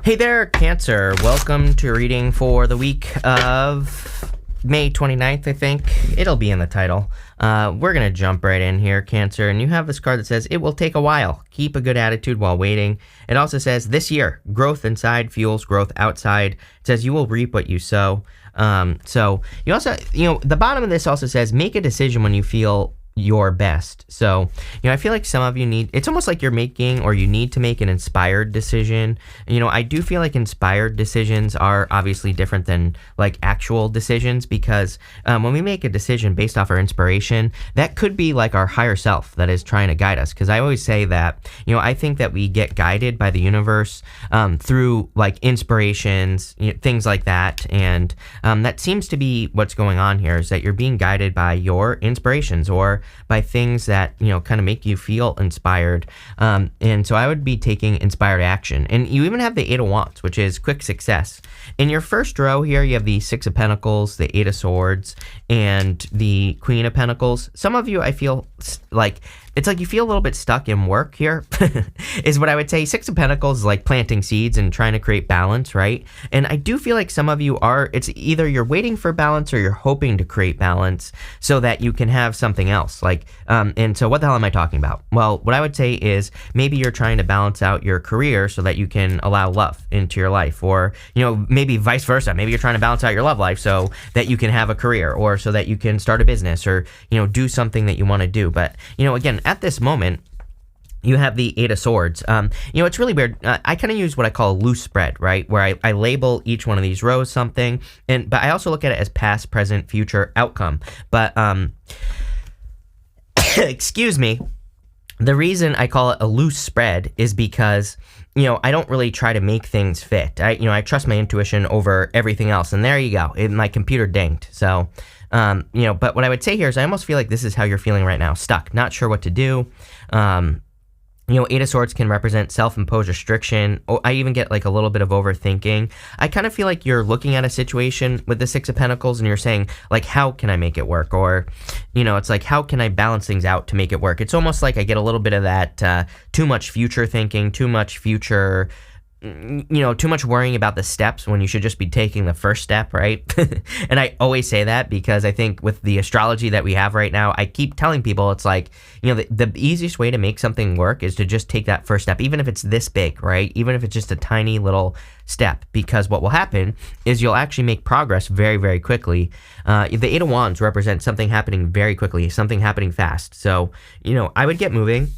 Hey there, Cancer. Welcome to reading for the week of May 29th, I think. It'll be in the title. We're going to jump right in here, Cancer, and you have this card that says, it will take a while. Keep a good attitude while waiting. It also says, this year, growth inside fuels growth outside. It says, you will reap what you sow. So you also, the bottom of this also says, make a decision when you feel your best. So, I feel like some of you it's almost like you're making or you need to make an inspired decision. I do feel like inspired decisions are obviously different than like actual decisions because when we make a decision based off our inspiration, that could be like our higher self that is trying to guide us. Because I always say that, I think that we get guided by the universe through like inspirations, things like that. And that seems to be what's going on here is that you're being guided by your inspirations or by things that, kind of make you feel inspired. And so I would be taking inspired action. And you even have the Eight of Wands, which is quick success. In your first row here, you have the Six of Pentacles, the Eight of Swords, and the Queen of Pentacles. Some of you, I feel like, it's like you feel a little bit stuck in work here, is what I would say. Six of Pentacles is like planting seeds and trying to create balance, right? And I do feel like some of you it's either you're waiting for balance or you're hoping to create balance so that you can have something else. And so what the hell am I talking about? Well, what I would say is maybe you're trying to balance out your career so that you can allow love into your life, or, maybe vice versa. Maybe you're trying to balance out your love life so that you can have a career or so that you can start a business or, do something that you want to do. But, again, at this moment, you have the Eight of Swords. It's really weird. I kind of use what I call a loose spread, right? Where I label each one of these rows something, but I also look at it as past, present, future, outcome. But, excuse me, the reason I call it a loose spread is because, I don't really try to make things fit. I trust my intuition over everything else. And there you go. My computer dinged. So, but what I would say here is I almost feel like this is how you're feeling right now. Stuck, not sure what to do. Eight of Swords can represent self-imposed restriction. I even get like a little bit of overthinking. I kind of feel like you're looking at a situation with the Six of Pentacles and you're saying like, how can I make it work? Or, it's like, how can I balance things out to make it work? It's almost like I get a little bit of that too much future thinking, too much future, too much worrying about the steps when you should just be taking the first step, right? And I always say that because I think with the astrology that we have right now, I keep telling people it's like, the easiest way to make something work is to just take that first step, even if it's this big, right? Even if it's just a tiny little step, because what will happen is you'll actually make progress very, very quickly. The Eight of Wands represents something happening very quickly, something happening fast. So, I would get moving.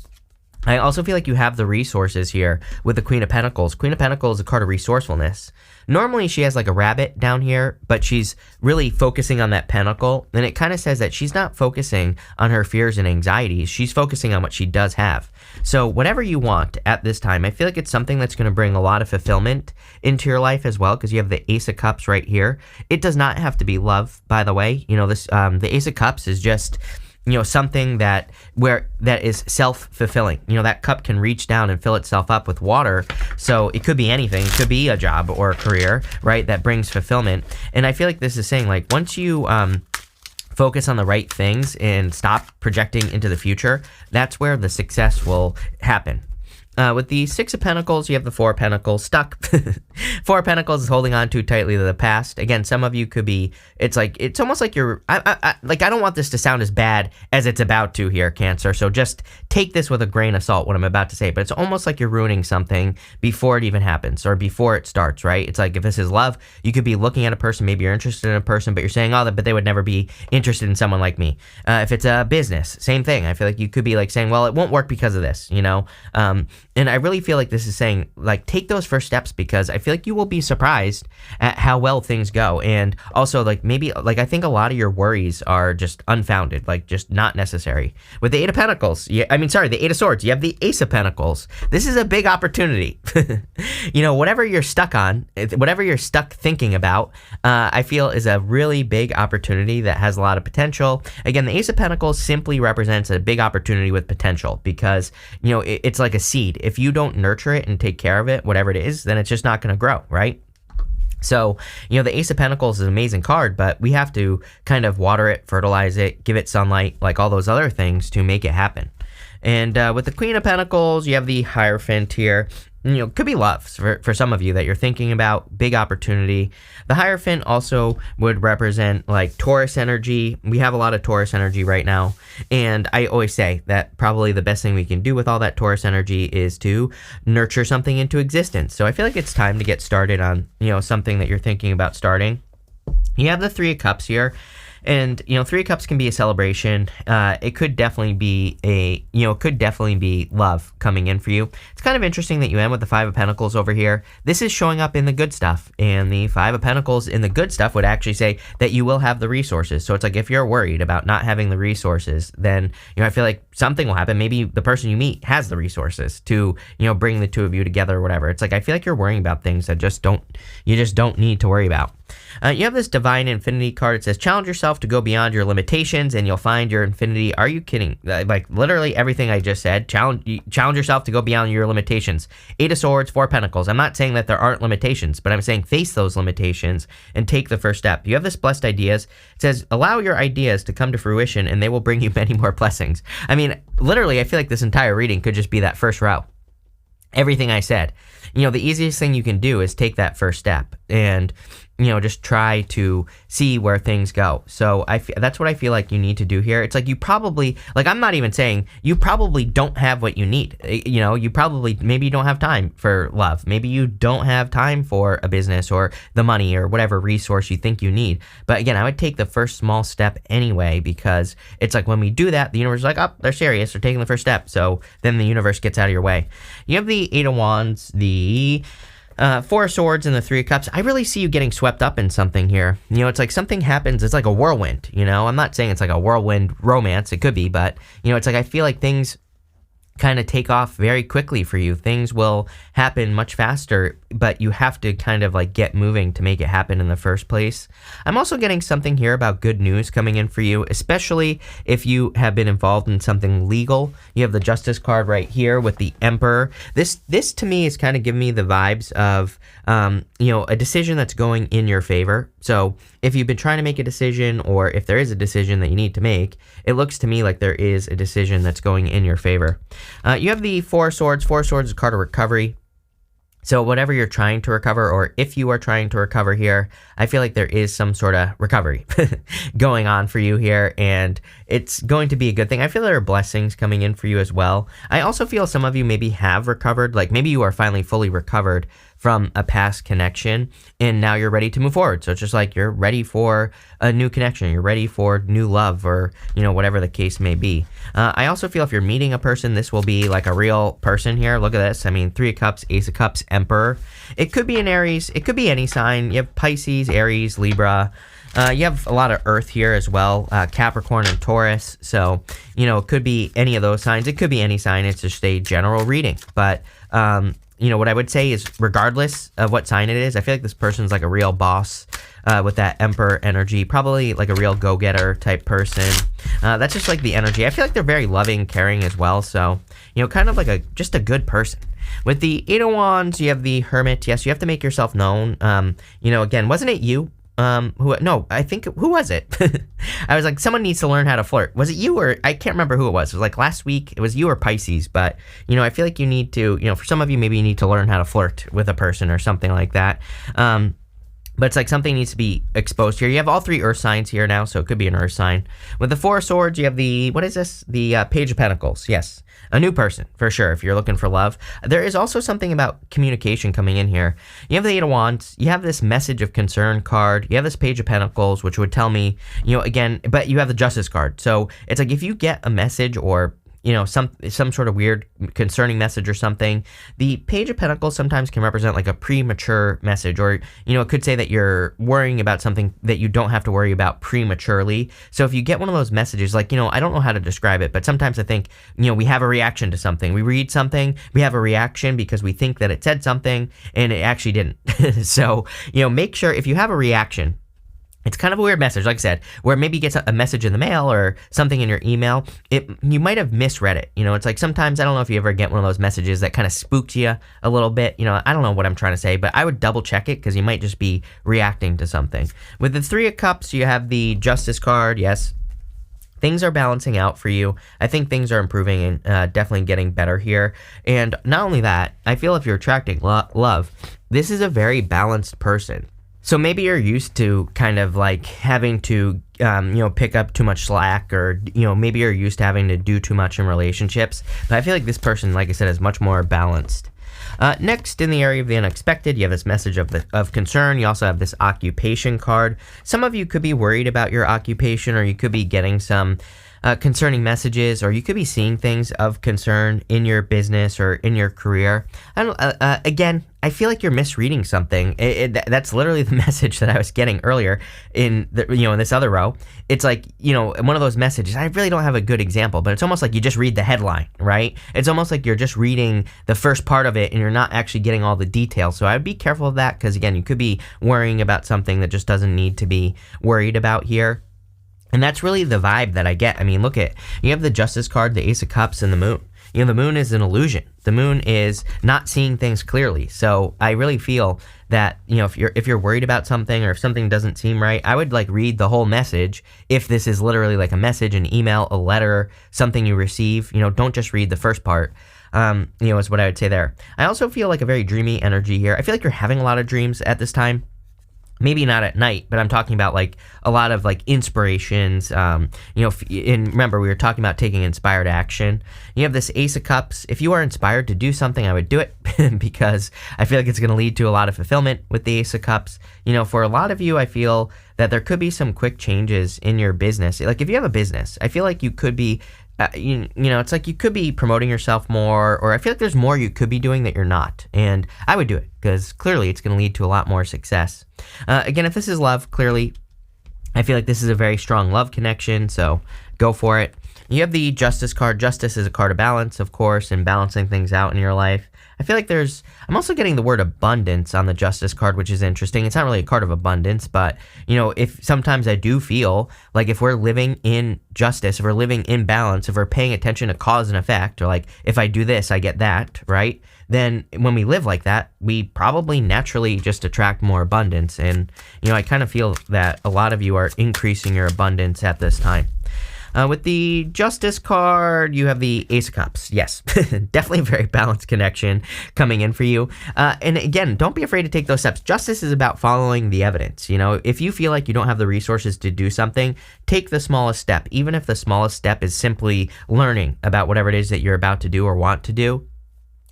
I also feel like you have the resources here with the Queen of Pentacles. Queen of Pentacles is a card of resourcefulness. Normally she has like a rabbit down here, but she's really focusing on that pentacle. And it kind of says that she's not focusing on her fears and anxieties. She's focusing on what she does have. So whatever you want at this time, I feel like it's something that's going to bring a lot of fulfillment into your life as well, because you have the Ace of Cups right here. It does not have to be love, by the way. The Ace of Cups is just, something that is self-fulfilling. That cup can reach down and fill itself up with water. So it could be anything. It could be a job or a career, right? That brings fulfillment. And I feel like this is saying like, once you focus on the right things and stop projecting into the future, that's where the success will happen. With the Six of Pentacles, you have the Four of Pentacles stuck. Four of Pentacles is holding on too tightly to the past. Again, some of you could be, it's almost like you're, I don't want this to sound as bad as it's about to here, Cancer. So just take this with a grain of salt, what I'm about to say. But it's almost like you're ruining something before it even happens or before it starts, right? It's like if this is love, you could be looking at a person, maybe you're interested in a person, but you're saying, oh, but they would never be interested in someone like me. If it's a business, same thing. I feel like you could be like saying, well, it won't work because of this, And I really feel like this is saying, like, take those first steps, because I feel like you will be surprised at how well things go. And also, like, maybe, like, I think a lot of your worries are just unfounded, like, just not necessary. With the Eight of Pentacles, the Eight of Swords, you have the Ace of Pentacles. This is a big opportunity. Whatever you're stuck on, whatever you're stuck thinking about, I feel is a really big opportunity that has a lot of potential. Again, the Ace of Pentacles simply represents a big opportunity with potential, because, it's like a seed. If you don't nurture it and take care of it, whatever it is, then it's just not going to grow, right? So, the Ace of Pentacles is an amazing card, but we have to kind of water it, fertilize it, give it sunlight, like all those other things to make it happen. And with the Queen of Pentacles, you have the Hierophant here. Could be love for some of you that you're thinking about, big opportunity. The Hierophant also would represent like Taurus energy. We have a lot of Taurus energy right now. And I always say that probably the best thing we can do with all that Taurus energy is to nurture something into existence. So I feel like it's time to get started on, something that you're thinking about starting. You have the Three of Cups here. And, Three of Cups can be a celebration. It could definitely be love coming in for you. It's kind of interesting that you end with the Five of Pentacles over here. This is showing up in the good stuff. And the Five of Pentacles in the good stuff would actually say that you will have the resources. So it's like if you're worried about not having the resources, then, I feel like something will happen. Maybe the person you meet has the resources to, bring the two of you together or whatever. It's like I feel like you're worrying about things that you just don't need to worry about. You have this Divine Infinity card. It says, challenge yourself to go beyond your limitations and you'll find your infinity. Are you kidding? Like literally everything I just said. Challenge yourself to go beyond your limitations. Eight of Swords, Four of Pentacles. I'm not saying that there aren't limitations, but I'm saying face those limitations and take the first step. You have this Blessed Ideas. It says, allow your ideas to come to fruition and they will bring you many more blessings. I mean, literally, I feel like this entire reading could just be that first row. Everything I said. The easiest thing you can do is take that first step and, just try to see where things go. So that's what I feel like you need to do here. It's like you probably, like I'm not even saying, you probably don't have what you need. You probably, maybe you don't have time for love. Maybe you don't have time for a business or the money or whatever resource you think you need. But again, I would take the first small step anyway, because it's like when we do that, the universe is like, oh, they're serious. They're taking the first step. So then the universe gets out of your way. You have the Eight of Wands, the Four of Swords, and the Three of Cups. I really see you getting swept up in something here. It's like something happens. It's like a whirlwind, I'm not saying it's like a whirlwind romance. It could be, but, it's like I feel like things kind of take off very quickly for you. Things will happen much faster, but you have to kind of like get moving to make it happen in the first place. I'm also getting something here about good news coming in for you, especially if you have been involved in something legal. You have the Justice card right here with the Emperor. This to me is kind of giving me the vibes of, a decision that's going in your favor. So if you've been trying to make a decision, or if there is a decision that you need to make, it looks to me like there is a decision that's going in your favor. You have the Four of Swords. Four of Swords is a card of recovery. So whatever you're trying to recover, or if you are trying to recover here, I feel like there is some sort of recovery going on for you here, and it's going to be a good thing. I feel there are blessings coming in for you as well. I also feel some of you maybe have recovered, like maybe you are finally fully recovered from a past connection, and now you're ready to move forward. So it's just like you're ready for a new connection, you're ready for new love, or whatever the case may be. I also feel if you're meeting a person, this will be like a real person here. Look at this. I mean, Three of Cups, Ace of Cups, Emperor. It could be an Aries. It could be any sign. You have Pisces, Aries, Libra. You have a lot of Earth here as well, Capricorn and Taurus. So, it could be any of those signs. It could be any sign. It's just a general reading. But, what I would say is regardless of what sign it is, I feel like this person's like a real boss with that Emperor energy, probably like a real go-getter type person. That's just like the energy. I feel like they're very loving, caring as well. So, kind of like just a good person. With the Eight of Wands, you have the Hermit. Yes, you have to make yourself known. Again, wasn't it you? Who was it? I was like, someone needs to learn how to flirt. Was it you, or I can't remember who it was. It was like last week. It was you or Pisces, but I feel like you need to, for some of you, maybe you need to learn how to flirt with a person or something like that. But it's like something needs to be exposed here. You have all three Earth signs here now, so it could be an Earth sign. With the Four of Swords, you have the, what is this? The Page of Pentacles. Yes, a new person, for sure, if you're looking for love. There is also something about communication coming in here. You have the Eight of Wands. You have this Message of Concern card. You have this Page of Pentacles, which would tell me, again, but you have the Justice card. So it's like if you get a message or some sort of weird concerning message or something, the Page of Pentacles sometimes can represent like a premature message, or, it could say that you're worrying about something that you don't have to worry about prematurely. So if you get one of those messages, like, I don't know how to describe it, but sometimes I think, we have a reaction to something. We read something, we have a reaction because we think that it said something and it actually didn't. So, make sure if you have a reaction, it's kind of a weird message, like I said, where maybe you get a message in the mail or something in your email. You might have misread it. It's like sometimes, I don't know if you ever get one of those messages that kind of spooked you a little bit. I don't know what I'm trying to say, but I would double check it because you might just be reacting to something. With the Three of Cups, you have the Justice card. Yes. things are balancing out for you. I think things are improving and definitely getting better here. And not only that, I feel if you're attracting love, this is a very balanced person. So maybe you're used to kind of like having to, pick up too much slack, or, maybe you're used to having to do too much in relationships. But I feel like this person, like I said, is much more balanced. Next, in the area of the unexpected, you have this message of concern. You also have this occupation card. Some of you could be worried about your occupation, or you could be getting some concerning messages, or you could be seeing things of concern in your business or in your career. Again, I feel like you're misreading something. That's literally the message that I was getting earlier in this other row. It's like, one of those messages. I really don't have a good example, but it's almost like you just read the headline, right? It's almost like you're just reading the first part of it and you're not actually getting all the details. So I'd be careful of that, because again, you could be worrying about something that just doesn't need to be worried about here. And that's really the vibe that I get. I mean, look at, you have the Justice card, the Ace of Cups, and the Moon. The Moon is an illusion. The Moon is not seeing things clearly. So I really feel that, if you're worried about something, or if something doesn't seem right, I would read the whole message. If this is literally like a message, an email, a letter, something you receive, don't just read the first part. Is what I would say there. I also feel like a very dreamy energy here. I feel like you're having a lot of dreams at this time. Maybe not at night, but I'm talking about a lot of inspirations. And remember, we were talking about taking inspired action. You have this Ace of Cups. If you are inspired to do something, I would do it because I feel like it's going to lead to a lot of fulfillment with the Ace of Cups. For a lot of you, I feel that there could be some quick changes in your business. Like if you have a business, I feel like you could be it's like you could be promoting yourself more, or I feel like there's more you could be doing that you're not. And I would do it because clearly it's going to lead to a lot more success. Again, if this is love, clearly I feel like this is a very strong love connection. So go for it. You have the Justice card. Justice is a card of balance, of course, and balancing things out in your life. I feel like I'm also getting the word abundance on the Justice card, which is interesting. It's not really a card of abundance, but, if sometimes I do feel like if we're living in justice, if we're living in balance, if we're paying attention to cause and effect, or if I do this, I get that, right? Then when we live like that, we probably naturally just attract more abundance. And, I kind of feel that a lot of you are increasing your abundance at this time. With the Justice card, you have the Ace of Cups. Yes, definitely a very balanced connection coming in for you. And again, don't be afraid to take those steps. Justice is about following the evidence. If you feel like you don't have the resources to do something, take the smallest step. Even if the smallest step is simply learning about whatever it is that you're about to do or want to do.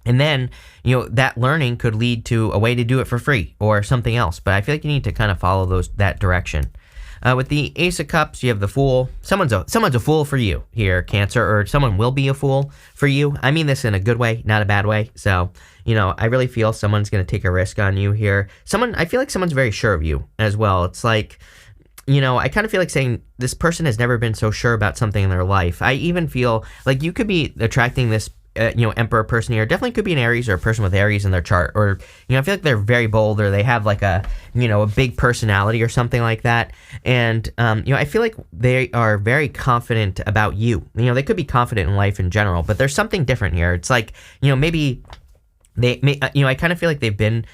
And then, that learning could lead to a way to do it for free or something else. But I feel like you need to kind of follow that direction. With the Ace of Cups, you have the Fool. Someone's a fool for you here, Cancer, or someone will be a fool for you. I mean this in a good way, not a bad way. So, I really feel someone's going to take a risk on you here. I feel like someone's very sure of you as well. It's like, I kind of feel like saying this person has never been so sure about something in their life. I even feel like you could be attracting this Emperor person here. Definitely could be an Aries or a person with Aries in their chart, or I feel like they're very bold, or they have a big personality or something like that. And I feel like they are very confident about you. They could be confident in life in general, but there's something different here. It's like maybe they may, I kind of feel like they've been.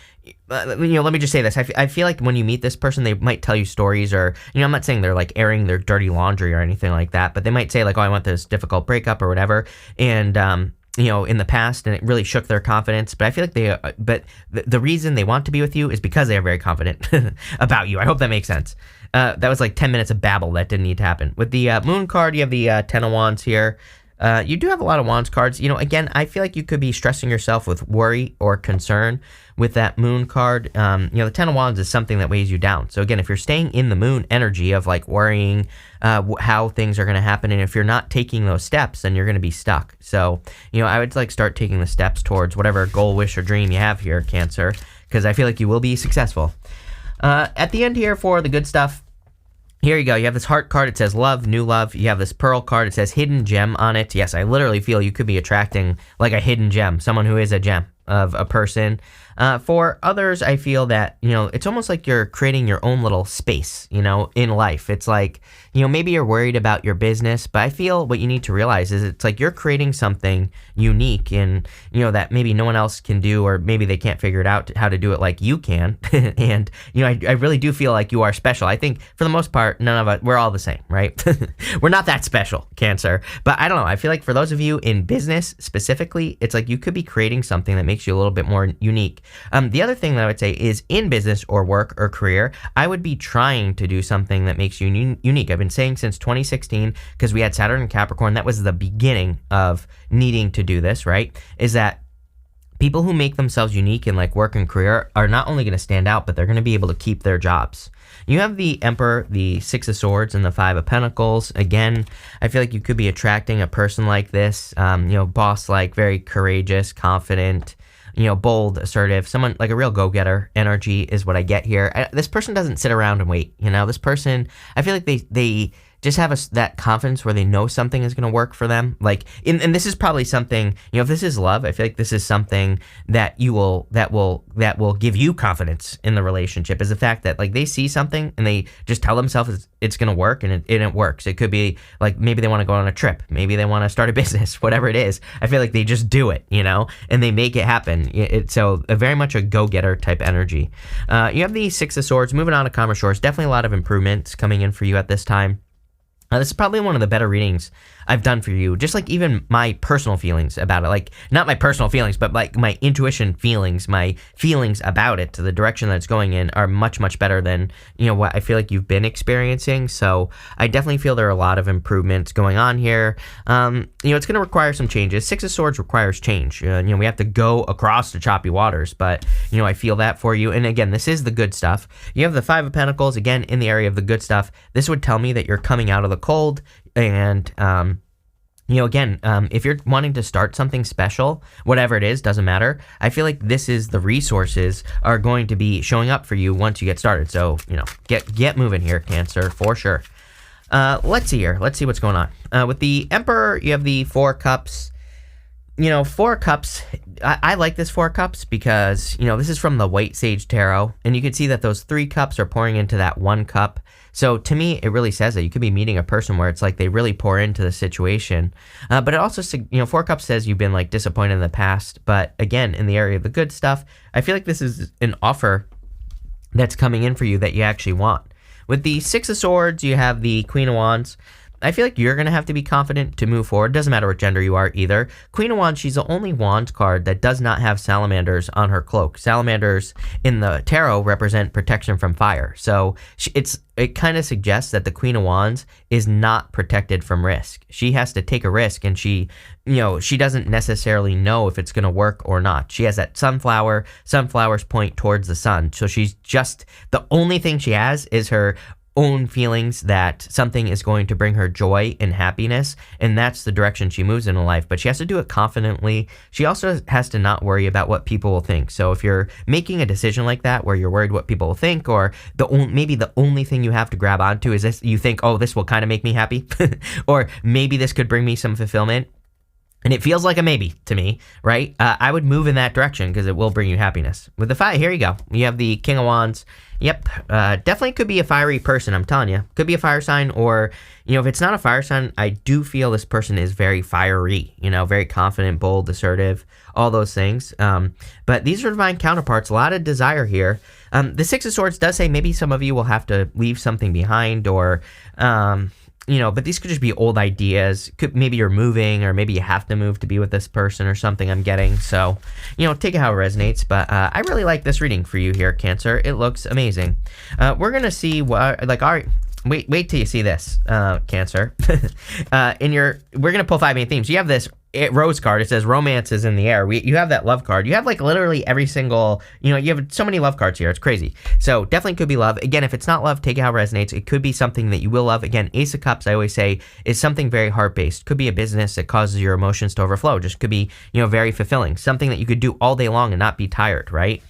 Let me just say this. I feel like when you meet this person, they might tell you stories, or, I'm not saying they're airing their dirty laundry or anything like that, but they might say oh, I went through this difficult breakup or whatever. And, in the past, and it really shook their confidence. But I feel like the reason they want to be with you is because they are very confident about you. I hope that makes sense. That was 10 minutes of babble that didn't need to happen. With the Moon card, you have the Ten of Wands here. You do have a lot of Wands cards. Again, I feel like you could be stressing yourself with worry or concern with that Moon card. The Ten of Wands is something that weighs you down. So again, if you're staying in the Moon energy of worrying how things are going to happen, and if you're not taking those steps, then you're going to be stuck. So, I would start taking the steps towards whatever goal, wish, or dream you have here, Cancer, because I feel like you will be successful. At the end here for the good stuff, here you go. You have this Heart card. It says love, new love. You have this Pearl card. It says hidden gem on it. Yes, I literally feel you could be attracting a hidden gem, someone who is a gem. of a person. For others, I feel that, it's almost like you're creating your own little space, in life. It's like, maybe you're worried about your business, but I feel what you need to realize is it's like you're creating something unique and, that maybe no one else can do, or maybe they can't figure it out how to do it like you can. And, I really do feel like you are special. I think for the most part, none of us, we're all the same, right? We're not that special, Cancer. But I don't know. I feel like for those of you in business specifically, it's like you could be creating something that makes you a little bit more unique. The other thing that I would say is in business or work or career, I would be trying to do something that makes you unique. I've been saying since 2016, because we had Saturn and Capricorn, that was the beginning of needing to do this, right? Is that people who make themselves unique in like work and career are not only going to stand out, but they're going to be able to keep their jobs. You have the Emperor, the Six of Swords, and the Five of Pentacles. Again, I feel like you could be attracting a person like this, boss-like, very courageous, confident, bold, assertive, someone like a real go-getter energy is what I get here. This person doesn't sit around and wait. This person, I feel like they just have that confidence where they know something is going to work for them. Like, and this is probably something, if this is love, I feel like this is something that will give you confidence in the relationship, is the fact that like they see something and they just tell themselves it's going to work, and it works. It could be like maybe they want to go on a trip, maybe they want to start a business, whatever it is. I feel like they just do it, and they make it happen. So very much a go-getter type energy. You have the Six of Swords, moving on to calmer shores. Definitely a lot of improvements coming in for you at this time. This is probably one of the better readings I've done for you. Just like even my personal feelings about it, like not my personal feelings, but like my intuition feelings, my feelings about it, to the direction that it's going in, are much, much better than, what I feel like you've been experiencing. So I definitely feel there are a lot of improvements going on here. It's going to require some changes. Six of Swords requires change. We have to go across the choppy waters, but, I feel that for you. And again, this is the good stuff. You have the Five of Pentacles, again, in the area of the good stuff. This would tell me that you're coming out of the cold, and if you're wanting to start something special, whatever it is, doesn't matter. I feel like the resources are going to be showing up for you once you get started. So, get moving here, Cancer, for sure. Let's see here. Let's see what's going on. With the Emperor, you have the Four Cups. Four Cups, I like this Four Cups because, this is from the White Sage Tarot, and you can see that those 3 cups are pouring into that 1 cup. So to me, it really says that you could be meeting a person where it's like they really pour into the situation. But it also, Four Cups says you've been like disappointed in the past. But again, in the area of the good stuff, I feel like this is an offer that's coming in for you that you actually want. With the Six of Swords, you have the Queen of Wands. I feel like you're going to have to be confident to move forward. Doesn't matter what gender you are either. Queen of Wands, she's the only Wands card that does not have salamanders on her cloak. Salamanders in the tarot represent protection from fire. So it kind of suggests that the Queen of Wands is not protected from risk. She has to take a risk, and she doesn't necessarily know if it's going to work or not. She has that sunflower. Sunflowers point towards the sun. So the only thing she has is her own feelings that something is going to bring her joy and happiness, and that's the direction she moves in life. But she has to do it confidently. She also has to not worry about what people will think. So if you're making a decision like that where you're worried what people will think, or maybe the only thing you have to grab onto is this, you think, oh, this will kind of make me happy, or maybe this could bring me some fulfillment, and it feels like a maybe to me, right? I would move in that direction because it will bring you happiness. With the fire, here you go. You have the King of Wands. Yep, definitely could be a fiery person, I'm telling you. Could be a fire sign, or, if it's not a fire sign, I do feel this person is very fiery, very confident, bold, assertive, all those things. But these are divine counterparts, a lot of desire here. The Six of Swords does say maybe some of you will have to leave something behind, or, but these could just be old ideas. Maybe you're moving, or maybe you have to move to be with this person or something, I'm getting. So, take it how it resonates. But I really like this reading for you here, Cancer. It looks amazing. We're going to see wait till you see this, Cancer. We're going to pull 5 main themes. You have this rose card. It says romance is in the air. You have that love card. You have like literally every single, you have so many love cards here. It's crazy. So definitely could be love. Again, if it's not love, take it how it resonates. It could be something that you will love. Again, Ace of Cups, I always say, is something very heart-based. Could be a business that causes your emotions to overflow. Just could be, very fulfilling. Something that you could do all day long and not be tired, right?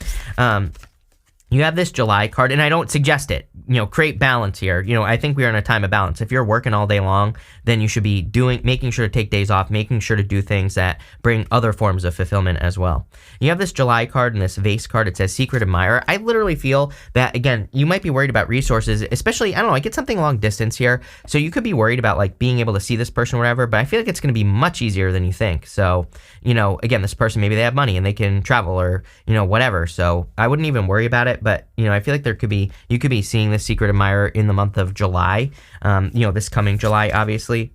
You have this July card, and I don't suggest it. Create balance here. I think we are in a time of balance. If you're working all day long, then you should be making sure to take days off, making sure to do things that bring other forms of fulfillment as well. You have this July card and this vase card. It says secret admirer. I literally feel that, again, you might be worried about resources, especially, I don't know, I get something long distance here. So you could be worried about like being able to see this person or whatever, but I feel like it's going to be much easier than you think. So, again, this person, maybe they have money and they can travel or, whatever. So I wouldn't even worry about it. But, I feel like you could be seeing this secret admirer in the month of July, this coming July, obviously.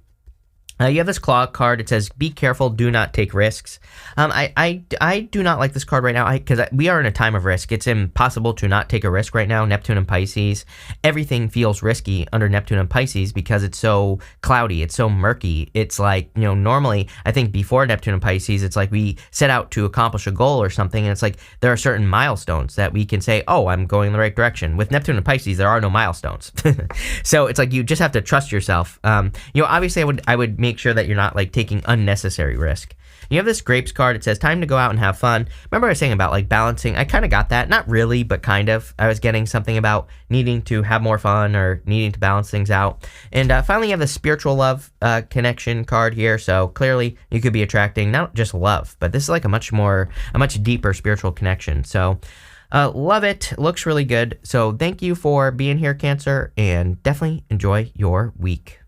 You have this claw card. It says, be careful, do not take risks. I do not like this card right now because we are in a time of risk. It's impossible to not take a risk right now. Neptune and Pisces, everything feels risky under Neptune and Pisces because it's so cloudy. It's so murky. It's like, normally I think before Neptune and Pisces, it's like we set out to accomplish a goal or something. And it's like there are certain milestones that we can say, oh, I'm going in the right direction. With Neptune and Pisces, there are no milestones. So it's like you just have to trust yourself. Obviously I would make sure that you're not like taking unnecessary risk. You have this grapes card. It says time to go out and have fun. Remember I was saying about like balancing? I kind of got that. Not really, but kind of. I was getting something about needing to have more fun or needing to balance things out. And finally, you have the spiritual love connection card here. So clearly you could be attracting not just love, but this is like a much deeper spiritual connection. So love it. Looks really good. So thank you for being here, Cancer, and definitely enjoy your week.